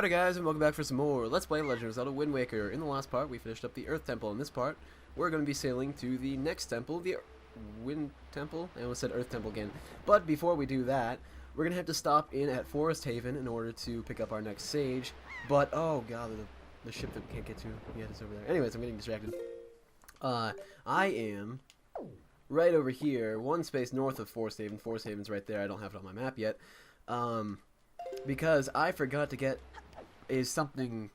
Howdy guys, and welcome back for some more Let's Play Legend of Zelda Wind Waker. In the last part, we finished up the Earth Temple. In this part, we're going to be sailing to the next temple, the Wind Temple. I almost said Earth Temple again. But before we do that, we're going to have to stop in at Forest Haven in order to pick up our next sage. But, oh god, the ship that we can't get to yet is over there. Anyways, I'm getting distracted. I am right over here, one space north of Forest Haven. Forest Haven's right there. I don't have it on my map yet. Because I forgot to get something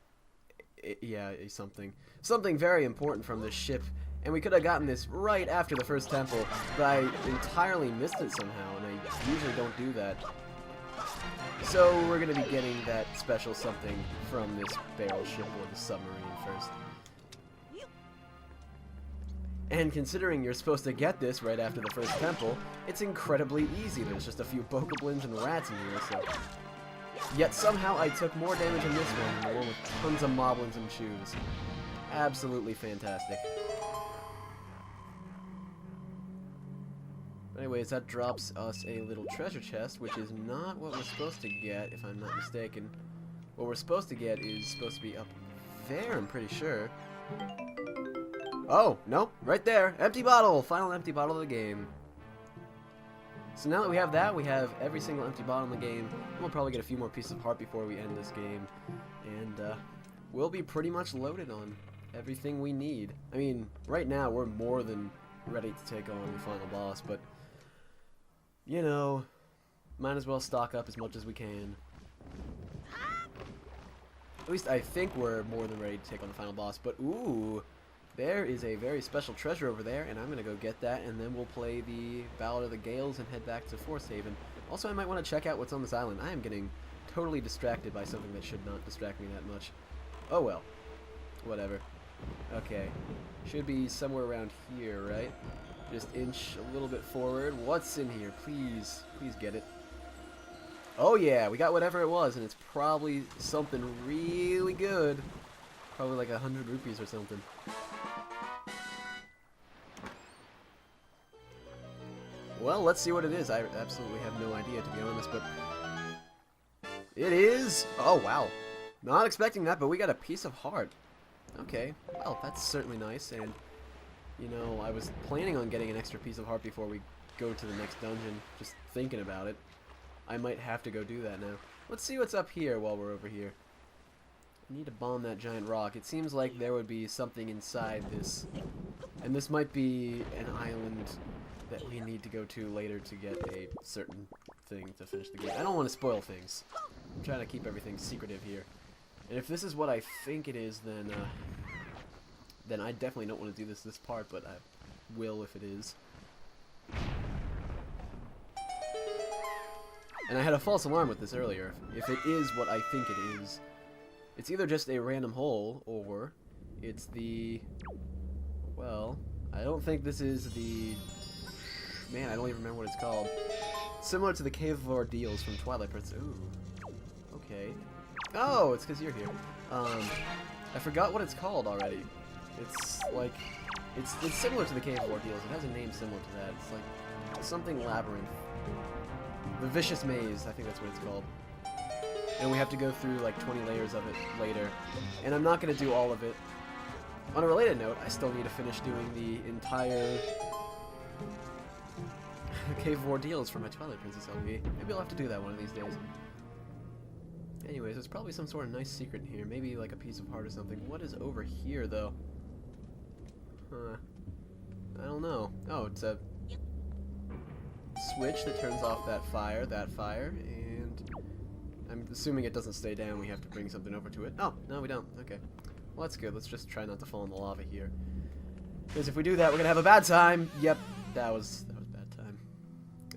very important from this ship, and we could have gotten this right after the first temple, but I entirely missed it somehow, and I usually don't do that. So we're going to be getting that special something from this barrel ship or the submarine first. And considering you're supposed to get this right after the first temple, it's incredibly easy. There's just a few bokoblins and rats in here, so... Yet somehow I took more damage in this one than the one with tons of moblins and shoes. Absolutely fantastic. Anyways, that drops us a little treasure chest, which is not what we're supposed to get, if I'm not mistaken. What we're supposed to get is supposed to be up there, I'm pretty sure. Oh, nope, right there. Empty bottle! Final empty bottle of the game. So now that we have that, we have every single empty bottle in the game. We'll probably get a few more pieces of heart before we end this game. And we'll be pretty much loaded on everything we need. I mean, right now we're more than ready to take on the final boss, but, you know, might as well stock up as much as we can. At least I think we're more than ready to take on the final boss, but ooh, there is a very special treasure over there, and I'm going to go get that, and then we'll play the Ballad of the Gales and head back to Forest Haven. Also, I might want to check out what's on this island. I am getting totally distracted by something that should not distract me that much. Oh well. Whatever. Okay. Should be somewhere around here, right? Just inch a little bit forward. What's in here? Please. Please get it. Oh yeah, we got whatever it was, and it's probably something really good. Probably like 100 rupees or something. Well, let's see what it is. I absolutely have no idea, to be honest, but... It is... Oh, wow. Not expecting that, but we got a piece of heart. Okay. Well, that's certainly nice, and... You know, I was planning on getting an extra piece of heart before we go to the next dungeon. Just thinking about it. I might have to go do that now. Let's see what's up here while we're over here. I need to bomb that giant rock. It seems like there would be something inside this. And this might be an island that we need to go to later to get a certain thing to finish the game. I don't want to spoil things. I'm trying to keep everything secretive here. And if this is what I think it is, then I definitely don't want to do this part, but I will if it is. And I had a false alarm with this earlier. If it is what I think it is, it's either just a random hole, or it's the... Well, I don't think this is the... Man, I don't even remember what it's called. Similar to the Cave of Ordeals from Twilight Princess. Ooh. Okay. Oh, it's because you're here. I forgot what it's called already. It's like... It's similar to the Cave of Ordeals. It has a name similar to that. It's like something labyrinth. The Vicious Maze, I think that's what it's called. And we have to go through like 20 layers of it later. And I'm not going to do all of it. On a related note, I still need to finish doing the entire Cave of Ordeals for my Twilight Princess LV. Maybe I'll have to do that one of these days. Anyways, there's probably some sort of nice secret in here. Maybe like a piece of heart or something. What is over here, though? Huh. I don't know. Oh, it's a switch that turns off that fire, and I'm assuming it doesn't stay down. We have to bring something over to it. Oh, no, we don't. Okay. Well, that's good. Let's just try not to fall in the lava here. Because if we do that, we're going to have a bad time. Yep, that was bad time.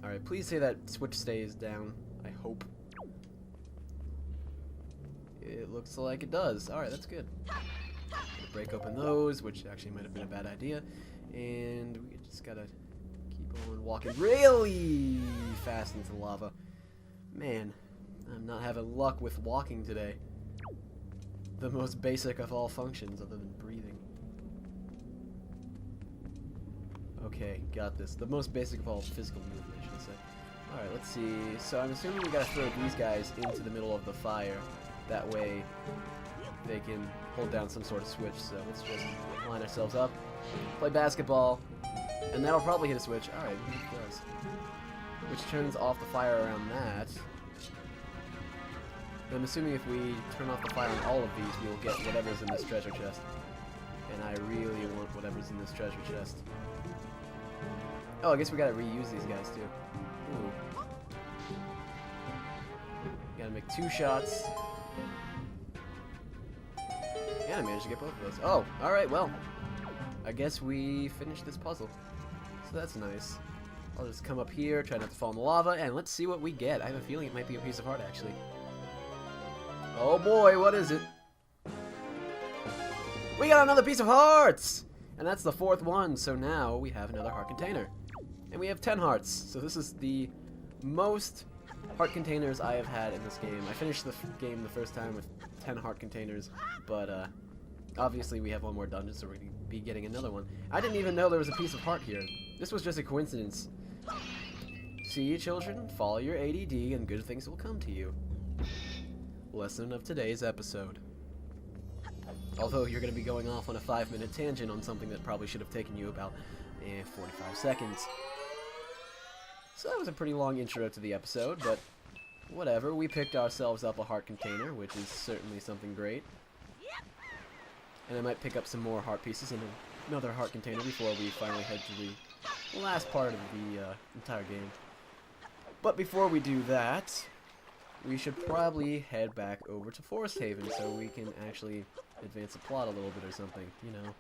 Alright, please say that switch stays down. I hope. It looks like it does. Alright, that's good. Break open those, which actually might have been a bad idea. And we just got to keep on walking really fast into the lava. Man, I'm not having luck with walking today. The most basic of all functions other than breathing. Okay, got this. The most basic of all physical movement, I should say. Alright, let's see. So I'm assuming we gotta throw these guys into the middle of the fire. That way they can hold down some sort of switch. So let's just line ourselves up, play basketball, and that'll probably hit a switch. Alright, it does. Which turns off the fire around that. I'm assuming if we turn off the fire on all of these, we will get whatever's in this treasure chest. And I really want whatever's in this treasure chest. Oh, I guess we gotta reuse these guys too. Ooh. Gotta make 2 shots. Yeah, I managed to get both of those. Oh, alright, well. I guess we finished this puzzle. So that's nice. I'll just come up here, try not to fall in the lava, and let's see what we get. I have a feeling it might be a piece of heart, actually. Oh boy, what is it? We got another piece of hearts! And that's the 4th one, so now we have another heart container. And we have 10 hearts, so this is the most heart containers I have had in this game. I finished the game the first time with 10 heart containers, but obviously we have one more dungeon, so we're going to be getting another one. I didn't even know there was a piece of heart here. This was just a coincidence. See, children, follow your ADD and good things will come to you. Lesson of today's episode. Although you're going to be going off on a 5-minute tangent on something that probably should have taken you about 45 seconds. So that was a pretty long intro to the episode, but whatever. We picked ourselves up a heart container, which is certainly something great. And I might pick up some more heart pieces in another heart container before we finally head to the last part of the entire game. But before we do that, we should probably head back over to Forest Haven so we can actually advance the plot a little bit or something, you know.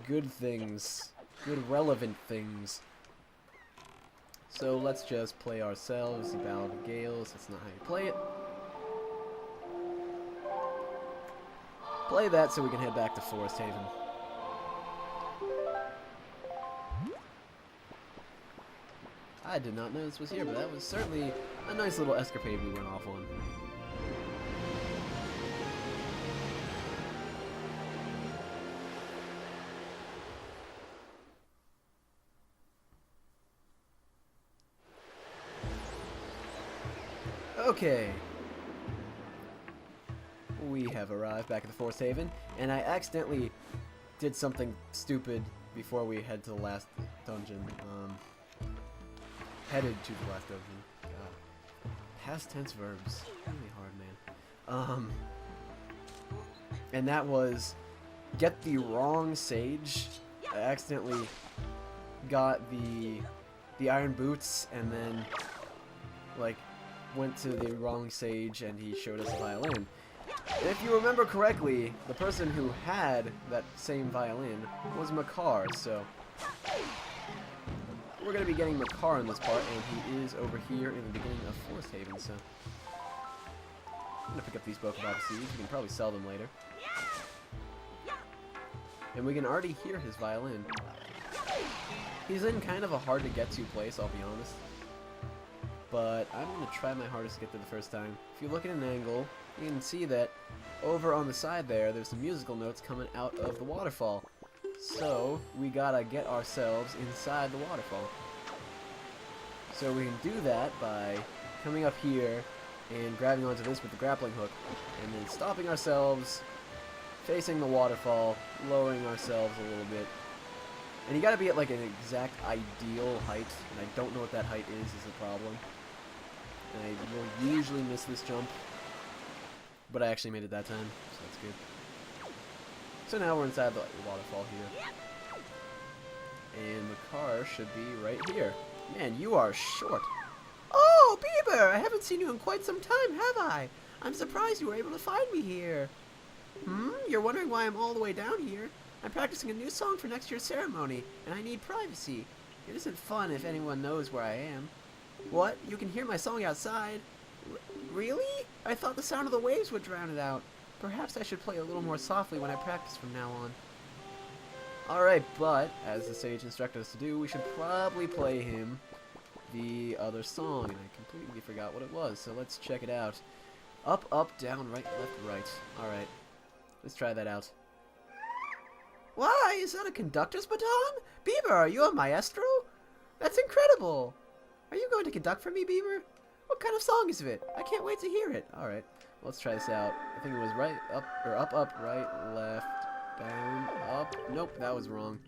Good things. Good relevant things. So let's just play ourselves the Battle of the Gales. That's not how you play it. Play that so we can head back to Forest Haven. I did not know this was here, but that was certainly a nice little escapade we went off on. Okay. We have arrived back at the Forest Haven, and I accidentally did something stupid before we head to the last dungeon. Headed to the last dungeon. God. Past tense verbs. Really hard, man. And that was get the wrong sage. I accidentally got the iron boots and then like went to the wrong sage and he showed us a violin. And if you remember correctly, the person who had that same violin was Makar, so we're going to be getting Makar in this part, and he is over here in the beginning of Forest Haven, so I'm going to pick up these Bokobaba seeds. We can probably sell them later. And we can already hear his violin. He's in kind of a hard-to-get-to place, I'll be honest. But I'm going to try my hardest to get there the first time. If you look at an angle, you can see that over on the side there, there's some musical notes coming out of the waterfall. So, we gotta get ourselves inside the waterfall. So we can do that by coming up here and grabbing onto this with the grappling hook, and then stopping ourselves, facing the waterfall, lowering ourselves a little bit. And you gotta be at like an exact ideal height, and I don't know what that height is the problem. And I will usually miss this jump, but I actually made it that time, so that's good. So now we're inside the waterfall here. And the car should be right here. Man, you are short. Oh, Bieber! I haven't seen you in quite some time, have I? I'm surprised you were able to find me here. You're wondering why I'm all the way down here? I'm practicing a new song for next year's ceremony, and I need privacy. It isn't fun if anyone knows where I am. What? You can hear my song outside? Really? I thought the sound of the waves would drown it out. Perhaps I should play a little more softly when I practice from now on. Alright, but, as the sage instructed us to do, we should probably play him the other song, and I completely forgot what it was, so let's check it out. Up, up, down, right, left, right. Alright, let's try that out. Why, is that a conductor's baton? Bieber, are you a maestro? That's incredible! Are you going to conduct for me, Bieber? What kind of song is it? I can't wait to hear it. Alright. Let's try this out. I think it was right, up, or up, up, right, left, down, up. Nope, that was wrong.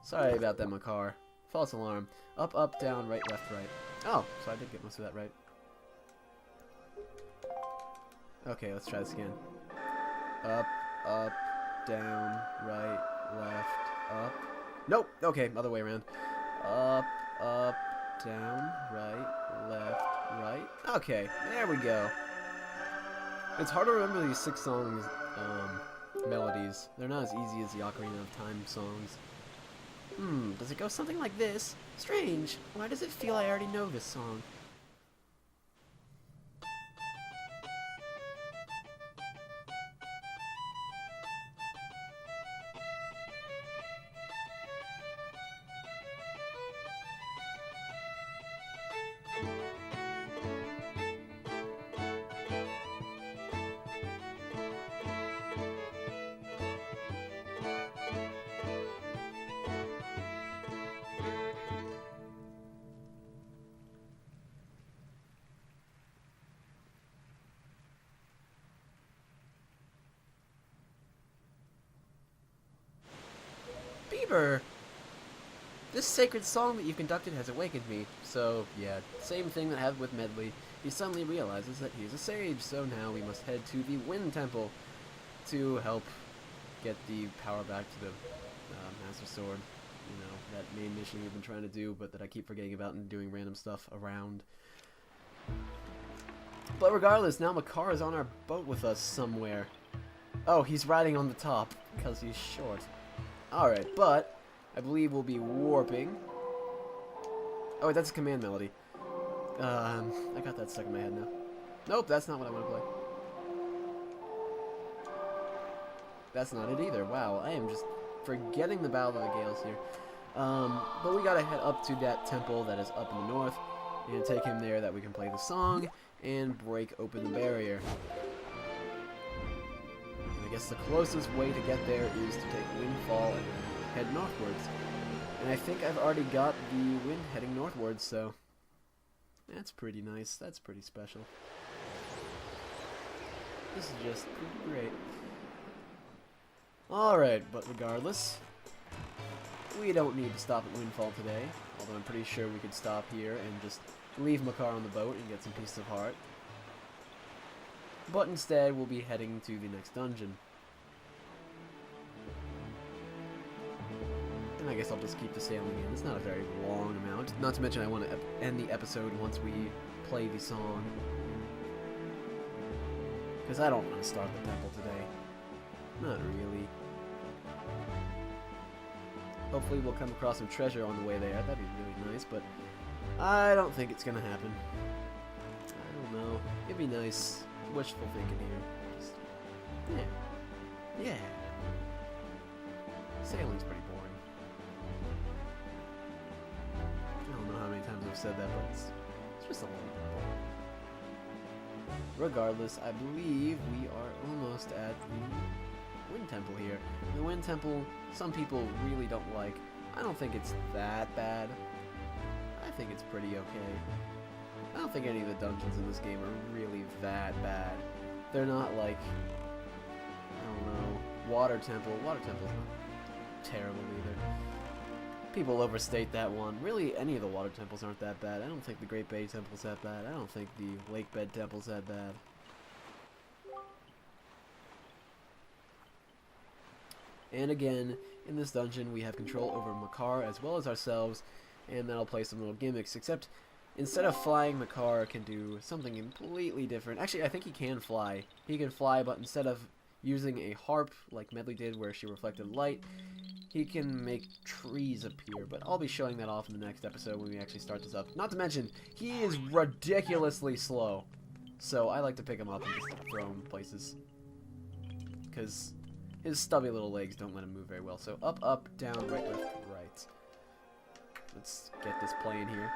Sorry about that, Makar. False alarm. Up, up, down, right, left, right. Oh, so I did get most of that right. Okay, let's try this again. Up, up, down, right, left, up. Nope, okay, other way around. Up, up, down, right, left, right. Okay, there we go. It's hard to remember these 6 songs, melodies. They're not as easy as the Ocarina of Time songs. Does it go something like this? Strange. Why does it feel I already know this song? Bieber! This sacred song that you've conducted has awakened me. So, yeah, same thing that happened with Medley. He suddenly realizes that he's a sage, so now we must head to the Wind Temple to help get the power back to the Master Sword. You know, that main mission we've been trying to do, but that I keep forgetting about and doing random stuff around. But regardless, now Makar is on our boat with us somewhere. Oh, he's riding on the top, because he's short. Alright, but I believe we'll be warping. Oh, wait, that's a command melody. I got that stuck in my head now. Nope, that's not what I want to play. That's not it either. Wow, I am just forgetting the Battle of the Gales here. But we gotta head up to that temple that is up in the north and take him there that we can play the song and break open the barrier. I guess the closest way to get there is to take Windfall and head northwards. And I think I've already got the wind heading northwards, so that's pretty nice. That's pretty special. This is just pretty great. Alright, but regardless, we don't need to stop at Windfall today, although I'm pretty sure we could stop here and just leave Makar on the boat and get some peace of heart. But instead, we'll be heading to the next dungeon. And I guess I'll just keep the sailing in. It's not a very long amount. Not to mention I want to end the episode once we play the song. Because I don't want to start the temple today. Not really. Hopefully we'll come across some treasure on the way there. That'd be really nice, but I don't think it's going to happen. I don't know. It'd be nice. Wishful thinking here. Just, yeah. Yeah. Sailing's pretty boring. I don't know how many times I've said that, but it's just a little bit boring. Regardless, I believe we are almost at the Wind Temple here. The Wind Temple, some people really don't like. I don't think it's that bad. I think it's pretty okay. I don't think any of the dungeons in this game are really that bad. They're not like, I don't know, Water Temple. Water Temple's not terrible either. People overstate that one. Really, any of the Water Temples aren't that bad. I don't think the Great Bay Temple's that bad. I don't think the Lake Bed Temple's that bad. And again, in this dungeon, we have control over Makar as well as ourselves, and that'll play some little gimmicks, except instead of flying, Makar can do something completely different. Actually, I think he can fly. He can fly, but instead of using a harp like Medley did where she reflected light, he can make trees appear. But I'll be showing that off in the next episode when we actually start this up. Not to mention, he is ridiculously slow. So I like to pick him up and just throw him places. Because his stubby little legs don't let him move very well. So up, up, down, right, left, right. Let's get this playing here.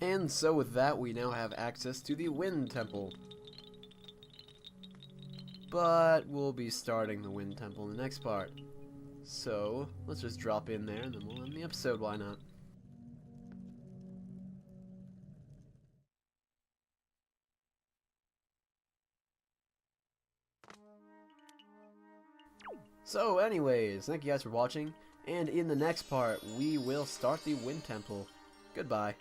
And so with that, we now have access to the Wind Temple. But we'll be starting the Wind Temple in the next part. So, let's just drop in there and then we'll end the episode, why not? So anyways, thank you guys for watching, and in the next part, we will start the Wind Temple. Goodbye.